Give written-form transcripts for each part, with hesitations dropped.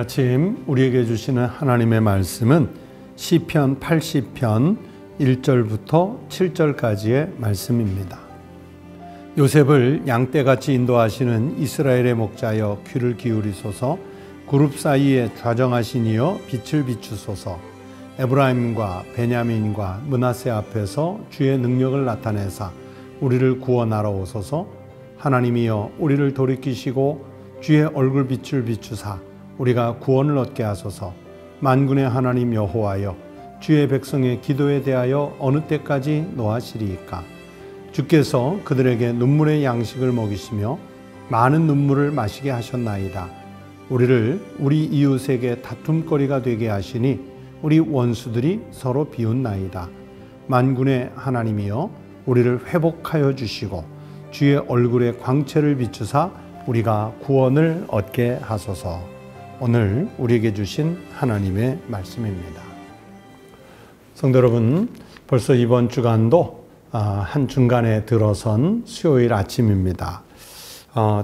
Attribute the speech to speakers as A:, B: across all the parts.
A: 아침 우리에게 주시는 하나님의 말씀은 시편 80편 1절부터 7절까지의 말씀입니다. 요셉을 양떼같이 인도하시는 이스라엘의 목자여 귀를 기울이소서. 그룹 사이에 좌정하신 이여 빛을 비추소서. 에브라임과 베냐민과 므낫세 앞에서 주의 능력을 나타내사 우리를 구원하러 오소서. 하나님이여 우리를 돌이키시고 주의 얼굴빛을 비추사 우리가 구원을 얻게 하소서. 만군의 하나님 여호와여 주의 백성의 기도에 대하여 어느 때까지 노하시리이까. 주께서 그들에게 눈물의 양식을 먹이시며 많은 눈물을 마시게 하셨나이다. 우리를 우리 이웃에게 다툼거리가 되게 하시니 우리 원수들이 서로 비웃나이다. 만군의 하나님이여 우리를 회복하여 주시고 주의 얼굴에 광채를 비추사 우리가 구원을 얻게 하소서. 오늘 우리에게 주신 하나님의 말씀입니다. 성도 여러분, 벌써 이번 주간도 한 중간에 들어선 수요일 아침입니다.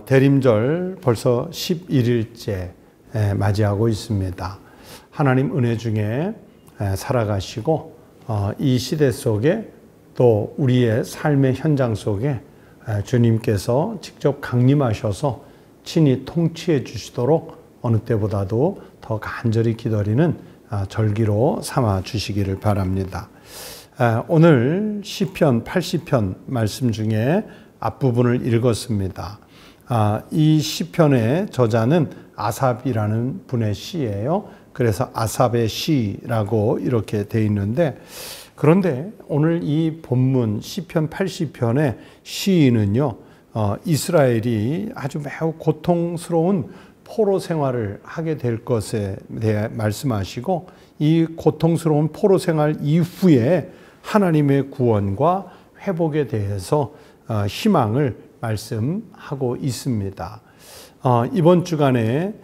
A: 대림절 벌써 11일째 맞이하고 있습니다. 하나님 은혜 중에 살아가시고 이 시대 속에 또 우리의 삶의 현장 속에 주님께서 직접 강림하셔서 친히 통치해 주시도록 어느 때보다도 더 간절히 기다리는 절기로 삼아 주시기를 바랍니다. 오늘 시편 80편 말씀 중에 앞부분을 읽었습니다. 이 시편의 저자는 아삽이라는 분의 시예요. 그래서 아삽의 시라고 이렇게 돼 있는데, 그런데 오늘 이 본문 시편 80편의 시인은요, 이스라엘이 아주 매우 고통스러운 포로 생활을 하게 될 것에 대해 말씀하시고, 이 고통스러운 포로 생활 이후에 하나님의 구원과 회복에 대해서 희망을 말씀하고 있습니다. 이번 주간에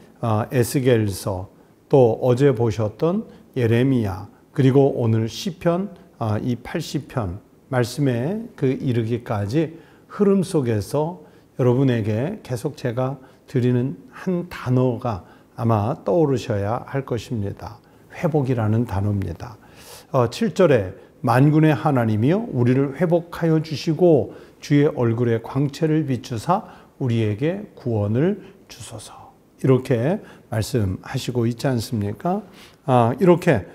A: 에스겔서, 또 어제 보셨던 예레미야, 그리고 오늘 시편 이 80편 말씀에 그 이르기까지 흐름 속에서 여러분에게 계속 제가 드리는 한 단어가 아마 떠오르셔야 할 것입니다. 회복이라는 단어입니다. 7절에 만군의 하나님이여 우리를 회복하여 주시고 주의 얼굴에 광채를 비추사 우리에게 구원을 주소서. 이렇게 말씀하시고 있지 않습니까? 이렇게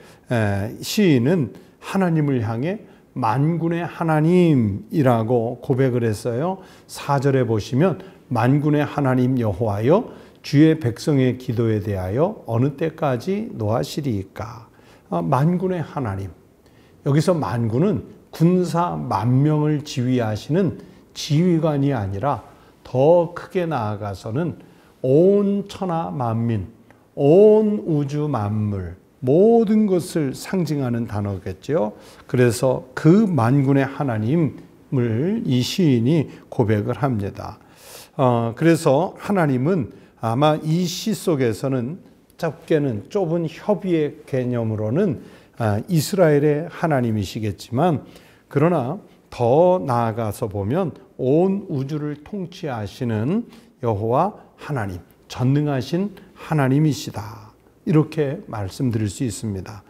A: 시인은 하나님을 향해 만군의 하나님이라고 고백을 했어요. 4절에 보시면 만군의 하나님 여호와여 주의 백성의 기도에 대하여 어느 때까지 노하시리이까. 만군의 하나님, 여기서 만군은 군사 만명을 지휘하시는 지휘관이 아니라 더 크게 나아가서는 온 천하 만민, 온 우주 만물, 모든 것을 상징하는 단어겠죠. 그래서 그 만군의 하나님을 이 시인이 고백을 합니다. 그래서 하나님은 아마 이 시 속에서는 짧게는 좁은 협의의 개념으로는 이스라엘의 하나님이시겠지만, 그러나 더 나아가서 보면 온 우주를 통치하시는 여호와 하나님, 전능하신 하나님이시다. 이렇게 말씀드릴 수 있습니다.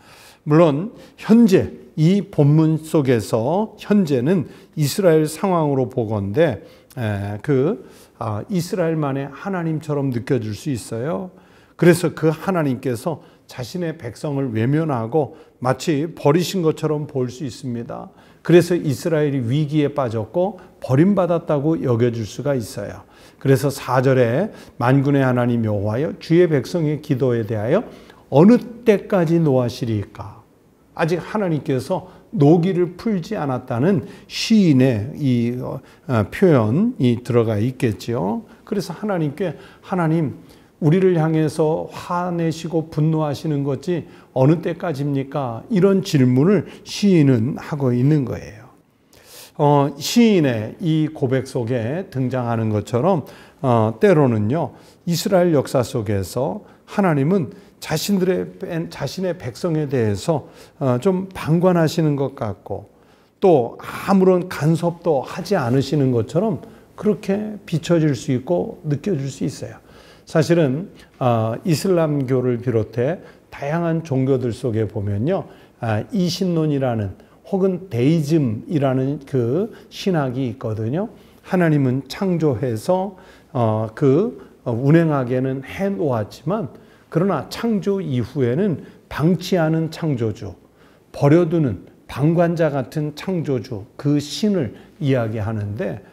A: 물론 현재 이 본문 속에서 현재는 이스라엘 상황으로 보건대 이스라엘만의 하나님처럼 느껴질 수 있어요. 그래서 그 하나님께서 자신의 백성을 외면하고 마치 버리신 것처럼 볼 수 있습니다. 그래서 이스라엘이 위기에 빠졌고 버림받았다고 여겨질 수가 있어요. 그래서 4절에 만군의 하나님 여호와여 주의 백성의 기도에 대하여 어느 때까지 노하시리까. 아직 하나님께서 노기를 풀지 않았다는 시인의 이 표현이 들어가 있겠죠. 그래서 하나님께 하나님 우리를 향해서 화내시고 분노하시는 것이 어느 때까지입니까? 이런 질문을 시인은 하고 있는 거예요. 시인의 이 고백 속에 등장하는 것처럼 때로는요, 이스라엘 역사 속에서 하나님은 자신의 백성에 대해서 좀 방관하시는 것 같고, 또 아무런 간섭도 하지 않으시는 것처럼 그렇게 비춰질 수 있고 느껴질 수 있어요. 사실은 이슬람교를 비롯해 다양한 종교들 속에 보면요, 이신론이라는 혹은 데이즘이라는 그 신학이 있거든요. 하나님은 창조해서 운행하게는 해 놓았지만, 그러나 창조 이후에는 방치하는 창조주, 버려두는 방관자 같은 창조주, 그 신을 이야기하는데,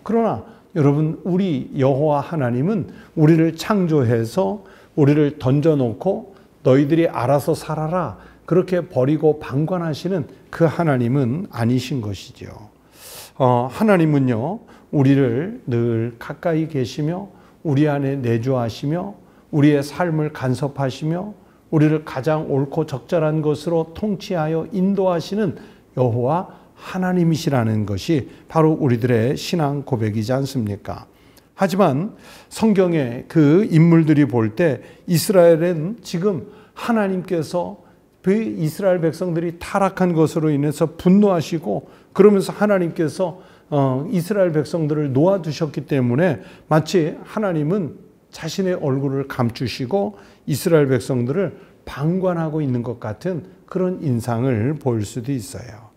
A: 그러나 여러분, 우리 여호와 하나님은 우리를 창조해서 우리를 던져놓고 너희들이 알아서 살아라, 그렇게 버리고 방관하시는 그 하나님은 아니신 것이죠. 하나님은요, 우리를 늘 가까이 계시며 우리 안에 내주하시며 우리의 삶을 간섭하시며 우리를 가장 옳고 적절한 것으로 통치하여 인도하시는 여호와 하나님이시라는 것이 바로 우리들의 신앙 고백이지 않습니까? 하지만 성경의 그 인물들이 볼 때 이스라엘은 지금 하나님께서 그 이스라엘 백성들이 타락한 것으로 인해서 분노하시고, 그러면서 하나님께서 이스라엘 백성들을 놓아두셨기 때문에 마치 하나님은 자신의 얼굴을 감추시고 이스라엘 백성들을 방관하고 있는 것 같은 그런 인상을 보일 수도 있어요.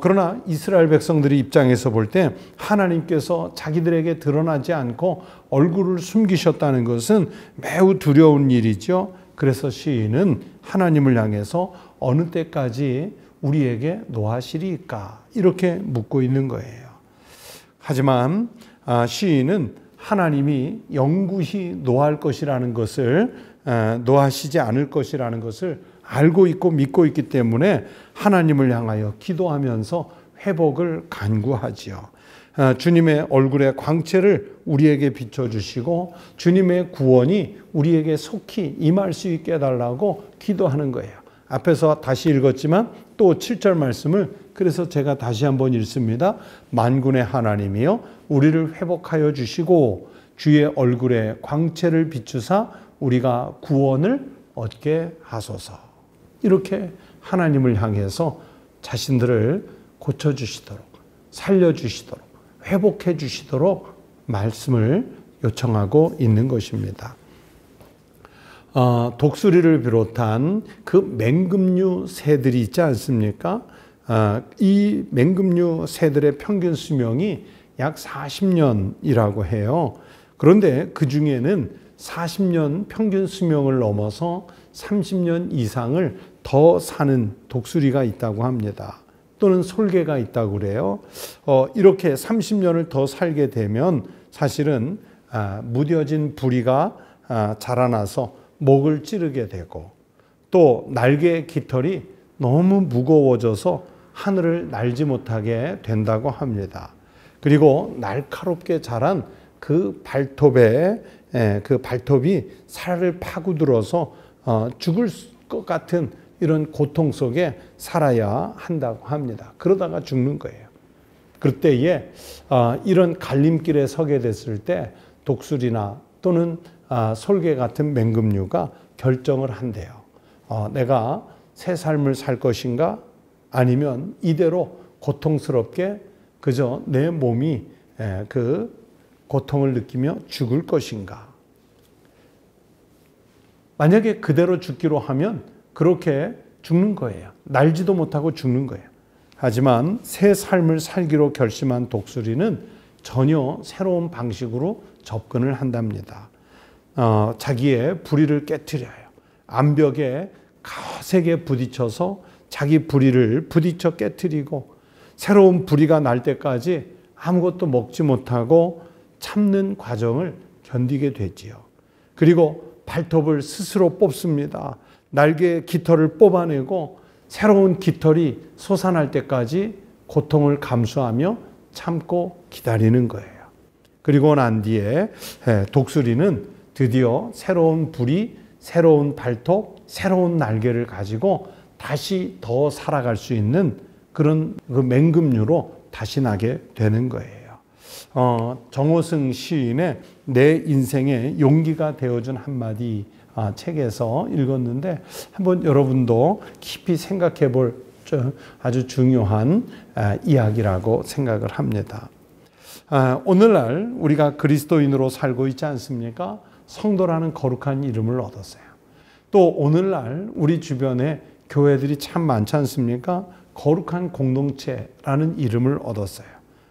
A: 그러나 이스라엘 백성들의 입장에서 볼 때 하나님께서 자기들에게 드러나지 않고 얼굴을 숨기셨다는 것은 매우 두려운 일이죠. 그래서 시인은 하나님을 향해서 어느 때까지 우리에게 노하시리까, 이렇게 묻고 있는 거예요. 하지만 시인은 하나님이 영구히 노할 것이라는 것을, 노하시지 않을 것이라는 것을 알고 있고 믿고 있기 때문에 하나님을 향하여 기도하면서 회복을 간구하지요. 주님의 얼굴의 광채를 우리에게 비춰주시고 주님의 구원이 우리에게 속히 임할 수 있게 해달라고 기도하는 거예요. 앞에서 다시 읽었지만 또 7절 말씀을 그래서 제가 다시 한번 읽습니다. 만군의 하나님이여 우리를 회복하여 주시고 주의 얼굴에 광채를 비추사 우리가 구원을 얻게 하소서. 이렇게 하나님을 향해서 자신들을 고쳐주시도록, 살려주시도록, 회복해 주시도록 말씀을 요청하고 있는 것입니다. 독수리를 비롯한 그 맹금류 새들이 있지 않습니까? 이 맹금류 새들의 평균 수명이 약 40년이라고 해요. 그런데 그 중에는 40년 평균 수명을 넘어서 30년 이상을 더 사는 독수리가 있다고 합니다. 또는 솔개가 있다고 그래요. 이렇게 30년을 더 살게 되면 사실은 무뎌진 부리가 자라나서 목을 찌르게 되고, 또 날개 깃털이 너무 무거워져서 하늘을 날지 못하게 된다고 합니다. 그리고 날카롭게 자란 그 발톱에 그 발톱이 살을 파고들어서 죽을 것 같은 이런 고통 속에 살아야 한다고 합니다. 그러다가 죽는 거예요. 그때에 이런 갈림길에 서게 됐을 때 독수리나 또는 솔개 같은 맹금류가 결정을 한대요. 내가 새 삶을 살 것인가, 아니면 이대로 고통스럽게 그저 내 몸이 그 고통을 느끼며 죽을 것인가. 만약에 그대로 죽기로 하면 그렇게 죽는 거예요. 날지도 못하고 죽는 거예요. 하지만 새 삶을 살기로 결심한 독수리는 전혀 새로운 방식으로 접근을 한답니다. 자기의 부리를 깨트려요. 암벽에 거세게 부딪혀서 자기 부리를 부딪혀 깨트리고 새로운 부리가 날 때까지 아무것도 먹지 못하고 참는 과정을 견디게 되지요. 그리고 발톱을 스스로 뽑습니다. 날개 깃털을 뽑아내고 새로운 깃털이 솟아날 때까지 고통을 감수하며 참고 기다리는 거예요. 그리고 난 뒤에 독수리는 드디어 새로운 부리, 새로운 발톱, 새로운 날개를 가지고 다시 더 살아갈 수 있는 그런 그 맹금류로 다시 나게 되는 거예요. 정호승 시인의 내 인생의 용기가 되어준 한마디 책에서 읽었는데 한번 여러분도 깊이 생각해 볼 아주 중요한 이야기라고 생각을 합니다. 오늘날 우리가 그리스도인으로 살고 있지 않습니까? 성도라는 거룩한 이름을 얻었어요. 또 오늘날 우리 주변에 교회들이 참 많지 않습니까? 거룩한 공동체라는 이름을 얻었어요.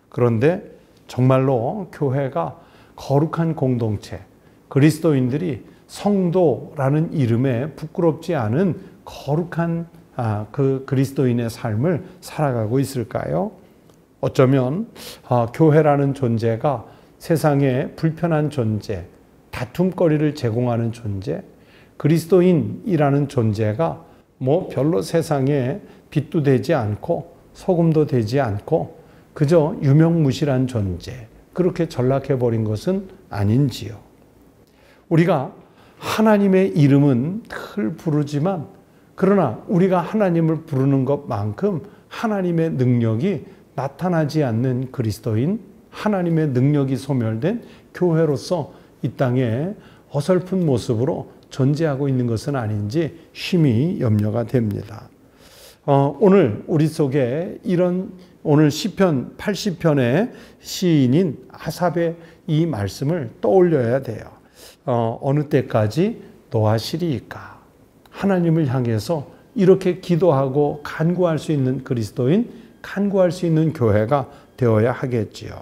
A: 그런데 정말로 교회가 거룩한 공동체, 그리스도인들이 성도라는 이름에 부끄럽지 않은 거룩한 그 그리스도인의 삶을 살아가고 있을까요? 어쩌면 교회라는 존재가 세상에 불편한 존재, 다툼거리를 제공하는 존재, 그리스도인이라는 존재가 뭐 별로 세상에 빛도 되지 않고 소금도 되지 않고 그저 유명무실한 존재, 그렇게 전락해버린 것은 아닌지요. 우리가 하나님의 이름은 늘 부르지만 그러나 우리가 하나님을 부르는 것만큼 하나님의 능력이 나타나지 않는 그리스도인, 하나님의 능력이 소멸된 교회로서 이 땅에 어설픈 모습으로 존재하고 있는 것은 아닌지 심히 염려가 됩니다. 오늘 우리 속에 이런 오늘 시편 80편의 시인인 아삽의 이 말씀을 떠올려야 돼요. 어느 때까지 노하시리이까? 하나님을 향해서 이렇게 기도하고 간구할 수 있는 그리스도인, 간구할 수 있는 교회가 되어야 하겠지요.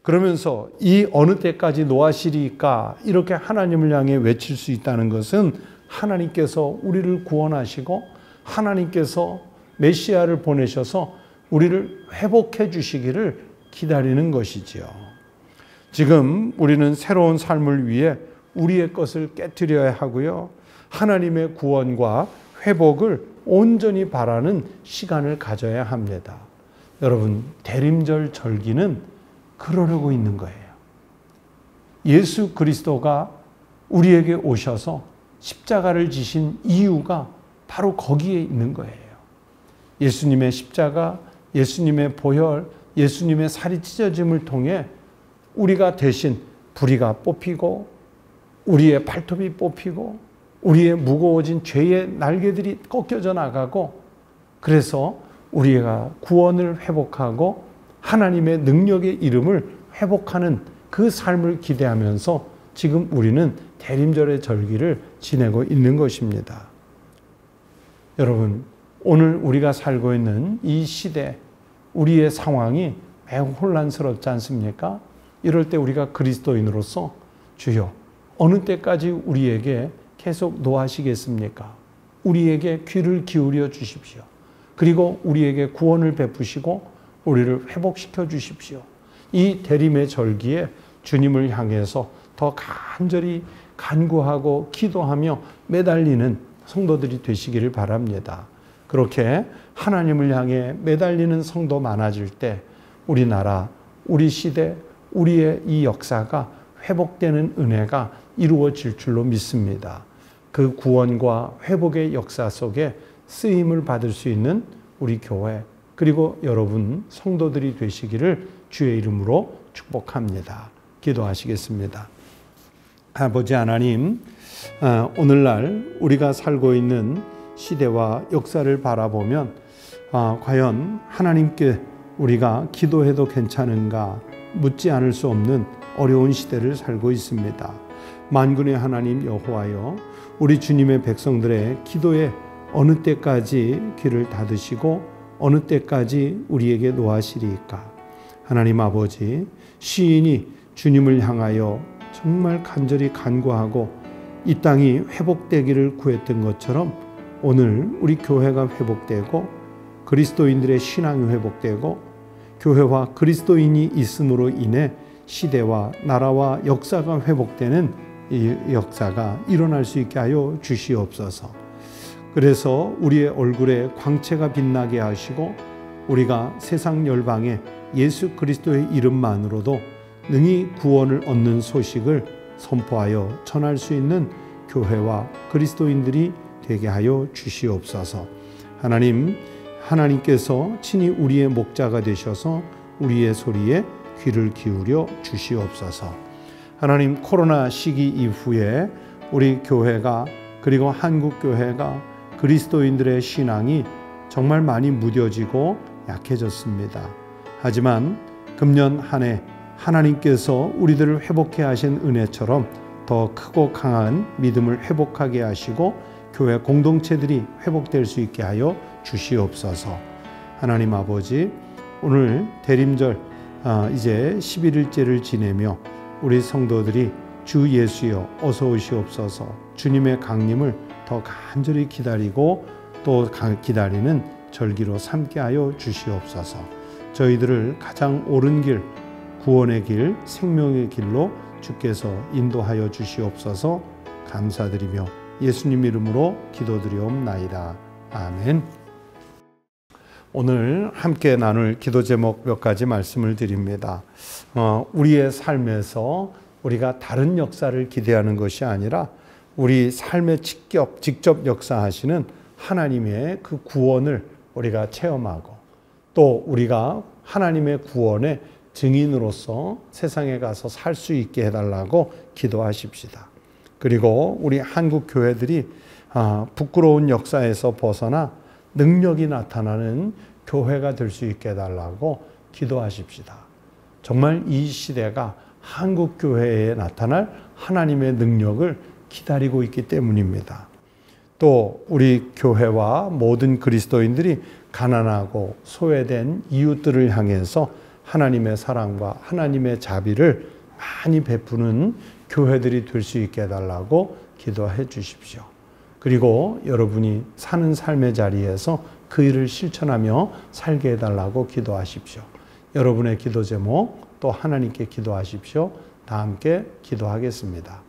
A: 그러면서 이 어느 때까지 노하시리이까? 이렇게 하나님을 향해 외칠 수 있다는 것은 하나님께서 우리를 구원하시고 하나님께서 메시아를 보내셔서 우리를 회복해 주시기를 기다리는 것이지요. 지금 우리는 새로운 삶을 위해 우리의 것을 깨트려야 하고요. 하나님의 구원과 회복을 온전히 바라는 시간을 가져야 합니다. 여러분, 대림절 절기는 그러려고 있는 거예요. 예수 그리스도가 우리에게 오셔서 십자가를 지신 이유가 바로 거기에 있는 거예요. 예수님의 십자가, 예수님의 보혈, 예수님의 살이 찢어짐을 통해 우리가 대신 부리가 뽑히고 우리의 발톱이 뽑히고 우리의 무거워진 죄의 날개들이 꺾여져 나가고 그래서 우리가 구원을 회복하고 하나님의 능력의 이름을 회복하는 그 삶을 기대하면서 지금 우리는 대림절의 절기를 지내고 있는 것입니다. 여러분, 오늘 우리가 살고 있는 이 시대, 우리의 상황이 매우 혼란스럽지 않습니까? 이럴 때 우리가 그리스도인으로서 주여, 어느 때까지 우리에게 계속 노하시겠습니까? 우리에게 귀를 기울여 주십시오. 그리고 우리에게 구원을 베푸시고 우리를 회복시켜 주십시오. 이 대림의 절기에 주님을 향해서 더 간절히 간구하고 기도하며 매달리는 성도들이 되시기를 바랍니다. 그렇게 하나님을 향해 매달리는 성도 많아질 때 우리나라, 우리 시대, 우리의 이 역사가 회복되는 은혜가 이루어질 줄로 믿습니다. 그 구원과 회복의 역사 속에 쓰임을 받을 수 있는 우리 교회, 그리고 여러분 성도들이 되시기를 주의 이름으로 축복합니다. 기도하시겠습니다. 아버지 하나님, 오늘날 우리가 살고 있는 시대와 역사를 바라보면 과연 하나님께 우리가 기도해도 괜찮은가 묻지 않을 수 없는 어려운 시대를 살고 있습니다. 만군의 하나님 여호와여, 우리 주님의 백성들의 기도에 어느 때까지 귀를 닫으시고 어느 때까지 우리에게 노하시리이까? 하나님 아버지, 시인이 주님을 향하여 정말 간절히 간구하고 이 땅이 회복되기를 구했던 것처럼 오늘 우리 교회가 회복되고 그리스도인들의 신앙이 회복되고 교회와 그리스도인이 있음으로 인해 시대와 나라와 역사가 회복되는 이 역사가 일어날 수 있게 하여 주시옵소서. 그래서 우리의 얼굴에 광채가 빛나게 하시고 우리가 세상 열방에 예수 그리스도의 이름만으로도 능히 구원을 얻는 소식을 선포하여 전할 수 있는 교회와 그리스도인들이 되게 하여 주시옵소서. 하나님, 하나님께서 친히 우리의 목자가 되셔서 우리의 소리에 귀를 기울여 주시옵소서. 하나님, 코로나 시기 이후에 우리 교회가 그리고 한국 교회가 그리스도인들의 신앙이 정말 많이 무뎌지고 약해졌습니다. 하지만 금년 한 해 하나님께서 우리들을 회복해 하신 은혜처럼 더 크고 강한 믿음을 회복하게 하시고 교회 공동체들이 회복될 수 있게 하여 주시옵소서. 하나님 아버지, 오늘 대림절 이제 11일째를 지내며 우리 성도들이 주 예수여 어서 오시옵소서, 주님의 강림을 더 간절히 기다리고 또 기다리는 절기로 삼게 하여 주시옵소서. 저희들을 가장 옳은 길, 구원의 길, 생명의 길로 주께서 인도하여 주시옵소서. 감사드리며 예수님 이름으로 기도드리옵나이다. 아멘. 오늘 함께 나눌 기도 제목 몇 가지 말씀을 드립니다. 우리의 삶에서 우리가 다른 역사를 기대하는 것이 아니라 우리 삶에 직접 역사하시는 하나님의 그 구원을 우리가 체험하고 또 우리가 하나님의 구원의 증인으로서 세상에 가서 살 수 있게 해달라고 기도하십시다. 그리고 우리 한국 교회들이 부끄러운 역사에서 벗어나 능력이 나타나는 교회가 될 수 있게 해달라고 기도하십시다. 정말 이 시대가 한국 교회에 나타날 하나님의 능력을 기다리고 있기 때문입니다. 또 우리 교회와 모든 그리스도인들이 가난하고 소외된 이웃들을 향해서 하나님의 사랑과 하나님의 자비를 많이 베푸는 교회들이 될 수 있게 해달라고 기도해 주십시오. 그리고 여러분이 사는 삶의 자리에서 그 일을 실천하며 살게 해달라고 기도하십시오. 여러분의 기도 제목 또 하나님께 기도하십시오. 다 함께 기도하겠습니다.